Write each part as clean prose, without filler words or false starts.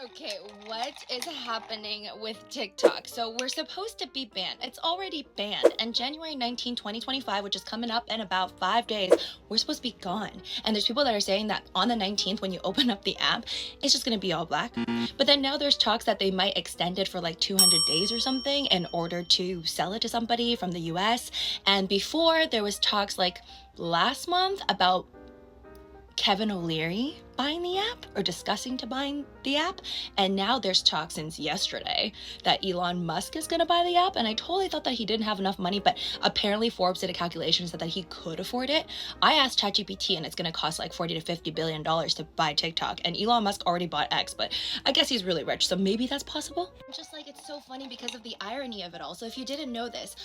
Okay, what is happening with TikTok? So we're supposed to be banned. It's already banned. And January 19, 2025, which is coming up in about 5 days, we're supposed to be gone. And there's people that are saying that on the 19th, when you open up the app, it's just going to be all black. But then now there's talks that they might extend it for like 200 days or something in order to sell it to somebody from the US. And before, there was talks like last month about Kevin O'Leary buying the app or discussing to buying the app, and now there's talk since yesterday that Elon Musk is going to buy the app. And I totally thought that he didn't have enough money, but apparently Forbes did a calculation and said that he could afford it. I asked ChatGPT and it's going to cost like 40 to 50 billion dollars to buy TikTok, and Elon Musk already bought X, but I guess he's really rich, so maybe that's possible. Just like, it's so funny because of the irony of it all. So if you didn't know this,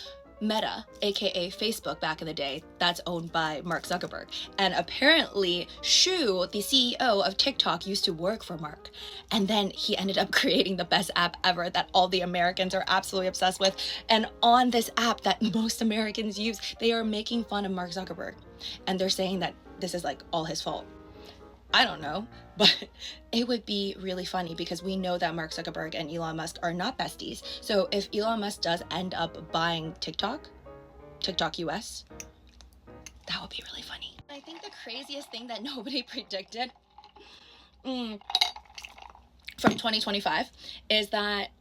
Meta, aka Facebook back in the day, that's owned by Mark Zuckerberg. And apparently Shu, the CEO of TikTok, used to work for Mark. And then he ended up creating the best app ever that all the Americans are absolutely obsessed with. And on this app that most Americans use, they are making fun of Mark Zuckerberg. And they're saying that this is like all his fault. I don't know, but it would be really funny because we know that Mark Zuckerberg and Elon Musk are not besties. So if Elon Musk does end up buying TikTok US, that would be really funny. I think the craziest thing that nobody predicted from 2025 is that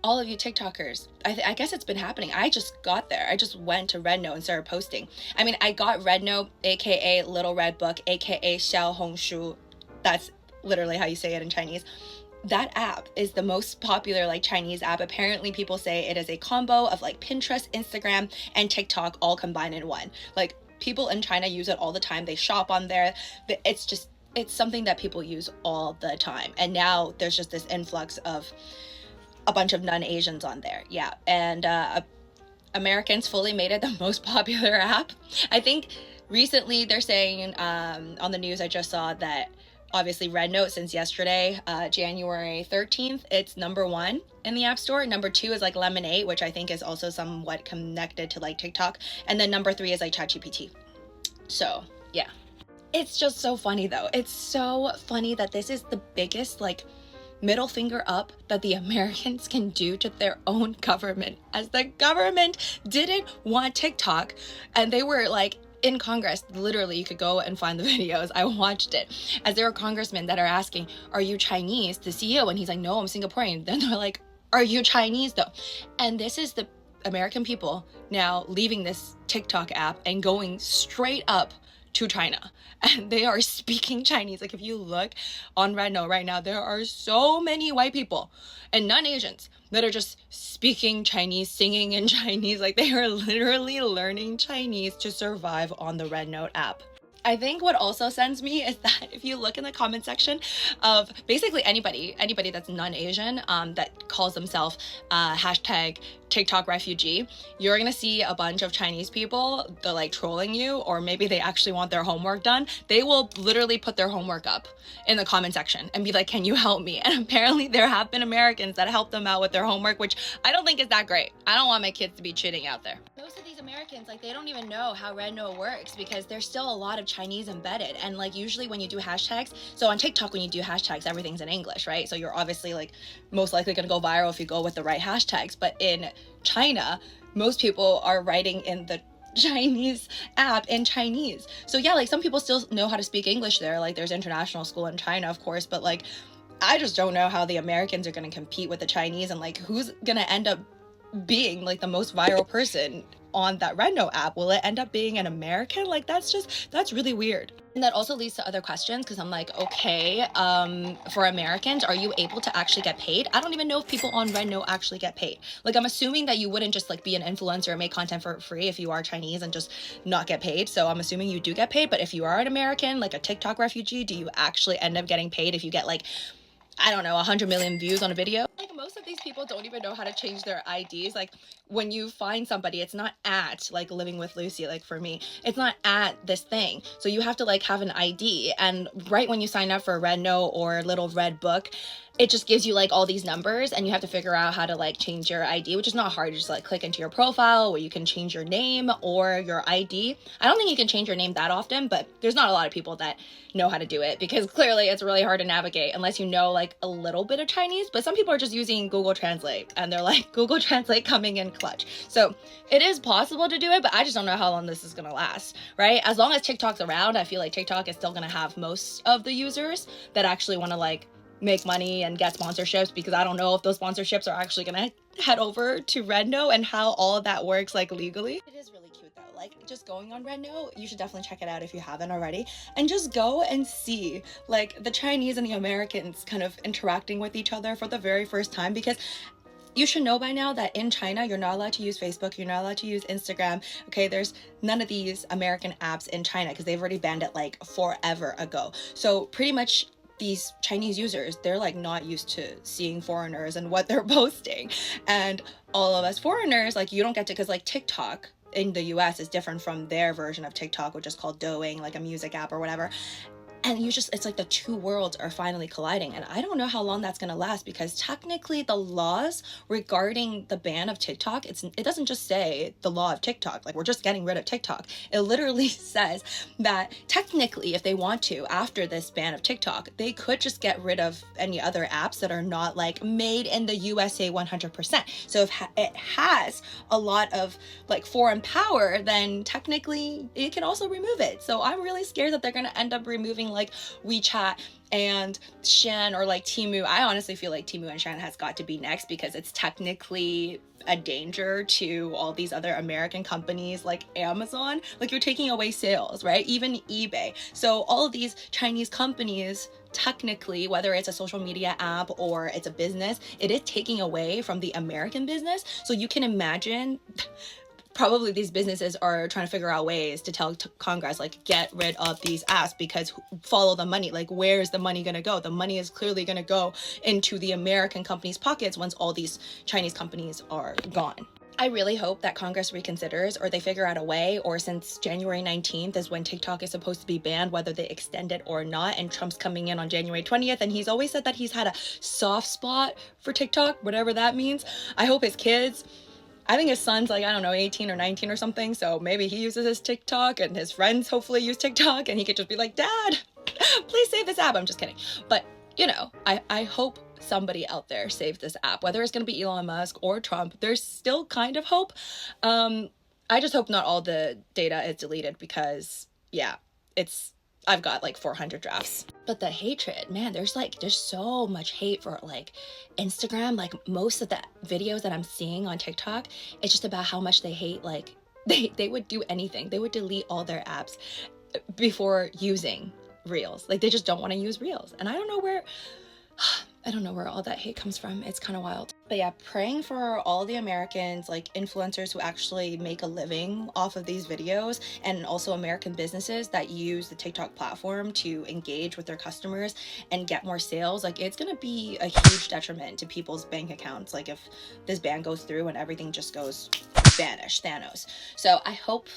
all of you TikTokers, I guess it's been happening. I just got there. I just went to Rednote and started posting. I mean, I got Rednote, aka Little Red Book, aka Xiao Hongshu. That's literally how you say it in Chinese. That app is the most popular like Chinese app. Apparently people say it is a combo of like Pinterest, Instagram, and TikTok all combined in one. Like, people in China use it all the time. They shop on there. It's something that people use all the time. And now there's just this influx of a bunch of non-Asians on there. Yeah, and Americans fully made it the most popular app. I think recently they're saying on the news I just saw that obviously Rednote since yesterday, January 13th, it's #1 in the App Store. #2 is like Lemonade, which I think is also somewhat connected to like TikTok. And then #3 is like ChatGPT. So yeah. It's just so funny though. It's so funny that this is the biggest like middle finger up that the Americans can do to their own government, as the government didn't want TikTok and they were like in Congress. Literally, you could go and find the videos. I watched it as there were congressmen that are asking, are you Chinese? The CEO, and he's like, no, I'm Singaporean. Then they're like, are you Chinese though? And this is the American people now leaving this TikTok app and going straight up to China, and they are speaking Chinese. Like, if you look on Rednote right now, there are so many white people and non-Asians that are just speaking Chinese, singing in Chinese. Like, they are literally learning Chinese to survive on the Rednote app. I think what also sends me is that if you look in the comment section of basically anybody that's non-Asian that calls themselves hashtag TikTok refugee, you're gonna see a bunch of Chinese people, they're like trolling you, or maybe they actually want their homework done. They will literally put their homework up in the comment section and be like, can you help me? And apparently there have been Americans that help them out with their homework, which I don't think is that great. I don't want my kids to be cheating out there. Most of these Americans, like, they don't even know how Rednote works because there's still a lot of Chinese embedded. And like, usually when you do hashtags, so on TikTok when you do hashtags, everything's in English, right? So you're obviously like most likely gonna go viral if you go with the right hashtags. But in China, most people are writing in the Chinese app in Chinese. So yeah, like, some people still know how to speak English there. Like, there's international school in China, of course, but like, I just don't know how the Americans are going to compete with the Chinese, and like, who's going to end up being like the most viral person on that Rednote app. Will it end up being an American? Like, that's really weird. And that also leads to other questions, because I'm like, okay, for Americans, are you able to actually get paid? I don't even know if people on Rednote actually get paid. Like, I'm assuming that you wouldn't just like be an influencer and make content for free if you are Chinese and just not get paid. So I'm assuming you do get paid. But if you are an American, like a TikTok refugee, do you actually end up getting paid if you get like, I don't know, 100 million views on a video? Like, most of these people don't even know how to change their IDs. Like, when you find somebody, it's not at like Living with Lucy. Like, for me, it's not at this thing. So you have to like have an ID. And right when you sign up for Rednote or Little Red Book, it just gives you like all these numbers, and you have to figure out how to like change your ID, which is not hard. You just like click into your profile where you can change your name or your ID. I don't think you can change your name that often, but there's not a lot of people that know how to do it, because clearly it's really hard to navigate unless you know like a little bit of Chinese. But some people are just using Google Translate, and they're like, Google Translate coming in clutch. So it is possible to do it, but I just don't know how long this is gonna last, right? As long as TikTok's around, I feel like TikTok is still gonna have most of the users that actually want to like make money and get sponsorships, because I don't know if those sponsorships are actually gonna head over to Redno and how all of that works like legally. It is really cute though, like just going on Redno. You should definitely check it out if you haven't already, and just go and see like the Chinese and the Americans kind of interacting with each other for the very first time, because you should know by now that in China, you're not allowed to use Facebook, you're not allowed to use Instagram, okay? There's none of these American apps in China because they've already banned it like forever ago. So pretty much these Chinese users, they're like not used to seeing foreigners and what they're posting. And all of us foreigners, like you don't get to, because like TikTok in the US is different from their version of TikTok, which is called Douyin, like a music app or whatever. And you just, it's like the two worlds are finally colliding. And I don't know how long that's gonna last, because technically the laws regarding the ban of TikTok, it doesn't just say the law of TikTok, like we're just getting rid of TikTok. It literally says that technically if they want to, after this ban of TikTok, they could just get rid of any other apps that are not like made in the USA 100%. So if it has a lot of like foreign power, then technically it can also remove it. So I'm really scared that they're gonna end up removing like WeChat and Shen or like Temu. I honestly feel like Temu and Shen has got to be next, because it's technically a danger to all these other American companies like Amazon. Like you're taking away sales, right? Even eBay. So all of these Chinese companies, technically, whether it's a social media app or it's a business, it is taking away from the American business. So you can imagine probably these businesses are trying to figure out ways to tell Congress, like, get rid of these apps, because follow the money. Like, where's the money gonna go? The money is clearly gonna go into the American companies' pockets once all these Chinese companies are gone. I really hope that Congress reconsiders, or they figure out a way, or since January 19th is when TikTok is supposed to be banned, whether they extend it or not, and Trump's coming in on January 20th, and he's always said that he's had a soft spot for TikTok, whatever that means. I hope his kids, I think his son's like, I don't know, 18 or 19 or something, so maybe he uses his TikTok, and his friends hopefully use TikTok, and he could just be like, Dad, please save this app. I'm just kidding. But, you know, I hope somebody out there saves this app. Whether it's going to be Elon Musk or Trump, there's still kind of hope. I just hope not all the data is deleted, because, yeah, I've got like 400 drafts. But the hatred, man, there's so much hate for like Instagram. Like most of the videos that I'm seeing on TikTok, it's just about how much they hate, like they would do anything. They would delete all their apps before using Reels. Like they just don't want to use Reels. And I don't know where all that hate comes from. It's kind of wild. But yeah, praying for all the Americans, like influencers who actually make a living off of these videos, and also American businesses that use the TikTok platform to engage with their customers and get more sales. Like it's gonna be a huge detriment to people's bank accounts, like if this ban goes through and everything just goes vanish, Thanos. So I hope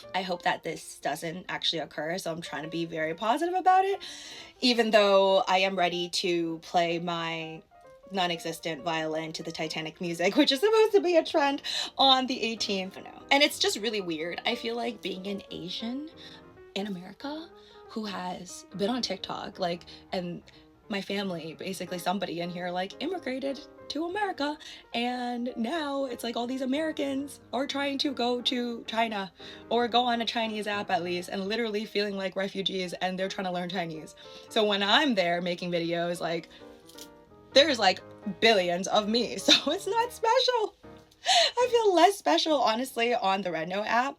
that this doesn't actually occur. So I'm trying to be very positive about it, even though I am ready to play my non-existent violin to the Titanic music, which is supposed to be a trend on the 18th. And it's just really weird. I feel like being an Asian in America who has been on TikTok, like, and my family, basically somebody in here like immigrated to America, and now it's like all these Americans are trying to go to China or go on a Chinese app at least, and literally feeling like refugees, and they're trying to learn Chinese. So when I'm there making videos, like there's like billions of me, so it's not special. I feel less special honestly on the Redno app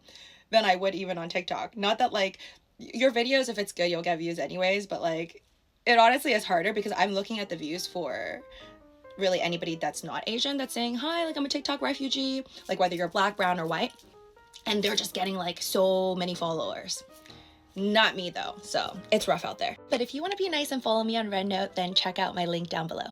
than I would even on TikTok. Not that like your videos, if it's good, you'll get views anyways, but like it honestly is harder because I'm looking at the views for really anybody that's not Asian that's saying, hi, like I'm a TikTok refugee, like whether you're black, brown, or white, and they're just getting like so many followers. Not me though, so it's rough out there. But if you want to be nice and follow me on Rednote, then check out my link down below.